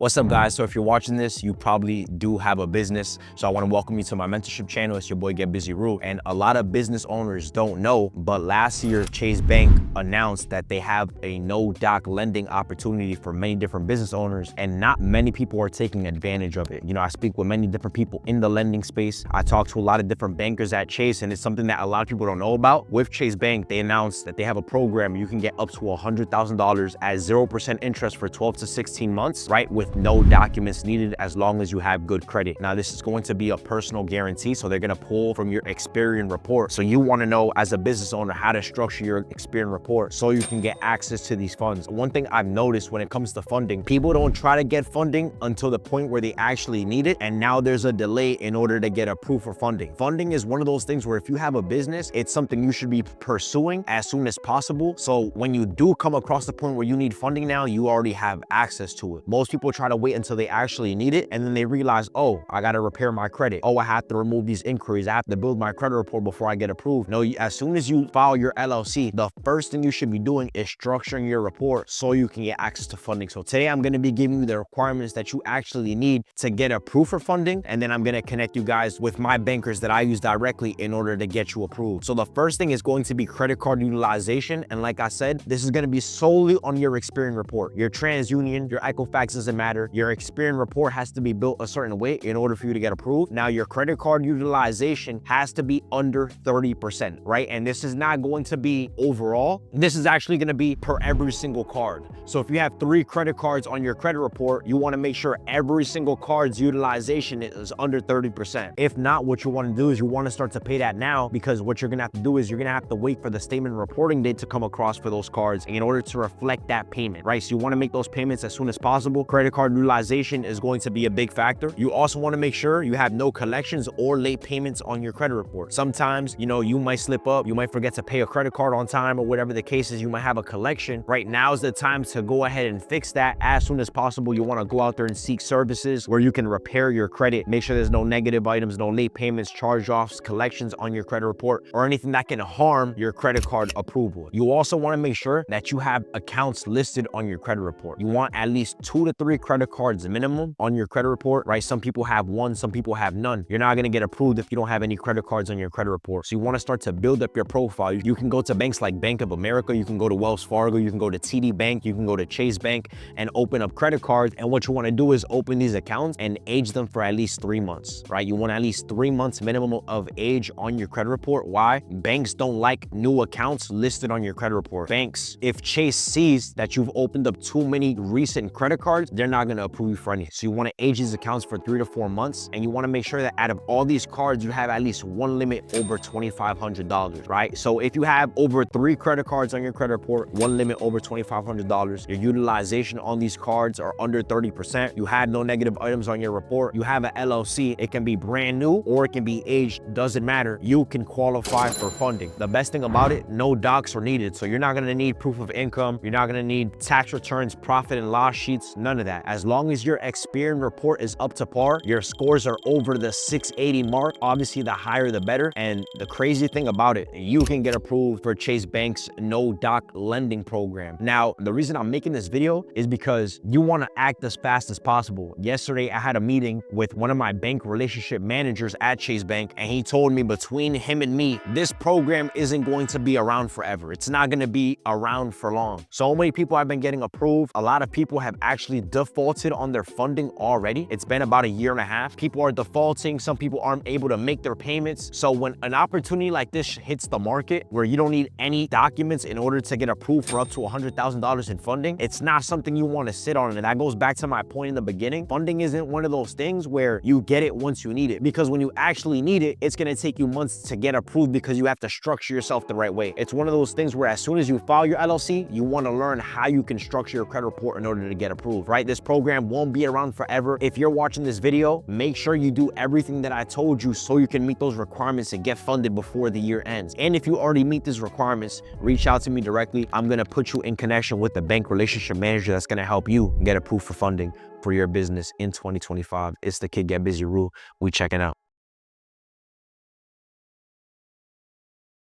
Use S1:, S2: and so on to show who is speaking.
S1: What's up, guys? So if you're watching this, you probably do have a business. So I want to welcome you to my mentorship channel. It's your boy Get Busy Rue. And a lot of business owners don't know, but last year Chase Bank announced that they have a no-doc lending opportunity for many different business owners, and not many people are taking advantage of it. You know, I speak with many different people in the lending space. I talk to a lot of different bankers at Chase, and it's something that a lot of people don't know about. With Chase Bank, they announced that they have a program you can get up to $100,000 at 0% interest for 12 to 16 months, right? With no documents needed, as long as you have good credit. Now, this is going to be a personal guarantee, so they're going to pull from your Experian report. So you want to know, as a business owner, how to structure your Experian report so you can get access to these funds. One thing I've noticed when it comes to funding, people don't try to get funding until the point where they actually need it, and now there's a delay in order to get approved for funding. Funding is one of those things where if you have a business, it's something you should be pursuing as soon as possible. So when you do come across the point where you need funding now, you already have access to it. Most people try to wait until they actually need it, and then they realize, oh, I got to repair my credit. Oh, I have to remove these inquiries. I have to build my credit report before I get approved. No, as soon as you file your LLC, the first thing you should be doing is structuring your report so you can get access to funding. So today I'm going to be giving you the requirements that you actually need to get approved for funding, and then I'm going to connect you guys with my bankers that I use directly in order to get you approved. So the first thing is going to be credit card utilization, and like I said, this is going to be solely on your Experian report. Your TransUnion, your Equifax doesn't matter. Your Experian report has to be built a certain way in order for you to get approved. Now, your credit card utilization has to be under 30%, right? And this is not going to be overall. This is actually going to be per every single card. So if you have 3 credit cards on your credit report, you want to make sure every single card's utilization is under 30%. If not, what you want to do is you want to start to pay that now, because what you're going to have to do is you're going to have to wait for the statement reporting date to come across for those cards in order to reflect that payment, right? So you want to make those payments as soon as possible. Credit card utilization is going to be a big factor. You also want to make sure you have no collections or late payments on your credit report. Sometimes, you know, you might slip up, you might forget to pay a credit card on time, or whatever the case is, you might have a collection. Right now is the time to go ahead and fix that as soon as possible. You want to go out there and seek services where you can repair your credit, make sure there's no negative items, no late payments, charge-offs, collections on your credit report, or anything that can harm your credit card approval. You also want to make sure that you have accounts listed on your credit report. You want at least 2 to 3 credit cards minimum on your credit report, right? Some people have one, some people have none. You're not going to get approved if you don't have any credit cards on your credit report. So you want to start to build up your profile. You can go to banks like Bank of America, you can go to Wells Fargo, you can go to TD Bank, you can go to Chase Bank and open up credit cards. And what you want to do is open these accounts and age them for at least 3 months, right? You want at least 3 months minimum of age on your credit report. Why? Banks don't like new accounts listed on your credit report. Banks, if Chase sees that you've opened up too many recent credit cards, they're not going to approve you for any. So you want to age these accounts for 3 to 4 months, and you want to make sure that out of all these cards, you have at least one limit over $2,500, right? So if you have over 3 credit cards on your credit report, one limit over $2,500, your utilization on these cards are under 30%, you have no negative items on your report, you have an LLC, it can be brand new or it can be aged, doesn't matter, you can qualify for funding. The best thing about it, no docs are needed. So you're not going to need proof of income, you're not going to need tax returns, profit and loss sheets, none of that. As long as your Experian report is up to par, your scores are over the 680 mark, obviously the higher the better. And the crazy thing about it, you can get approved for Chase Bank's no doc lending program. Now, the reason I'm making this video is because you want to act as fast as possible. Yesterday, I had a meeting with one of my bank relationship managers at Chase Bank, and he told me, between him and me, this program isn't going to be around forever. It's not going to be around for long. So many people have been getting approved. A lot of people have actually defaulted on their funding already. It's been about 1.5 years. People are defaulting. Some people aren't able to make their payments. So when an opportunity like this hits the market, where you don't need any documents in order to get approved for up to $100,000 in funding, it's not something you want to sit on. And that goes back to my point in the beginning. Funding isn't one of those things where you get it once you need it, because when you actually need it, it's going to take you months to get approved, because you have to structure yourself the right way. It's one of those things where as soon as you file your LLC, you want to learn how you can structure your credit report in order to get approved, right? This program won't be around forever. If you're watching this video, make sure you do everything that I told you so you can meet those requirements and get funded before the year ends. And if you already meet these requirements, reach out to me directly. I'm going to put you in connection with the bank relationship manager that's going to help you get approved for funding for your business in 2025. It's the Kid Get Busy Rule. We checking out.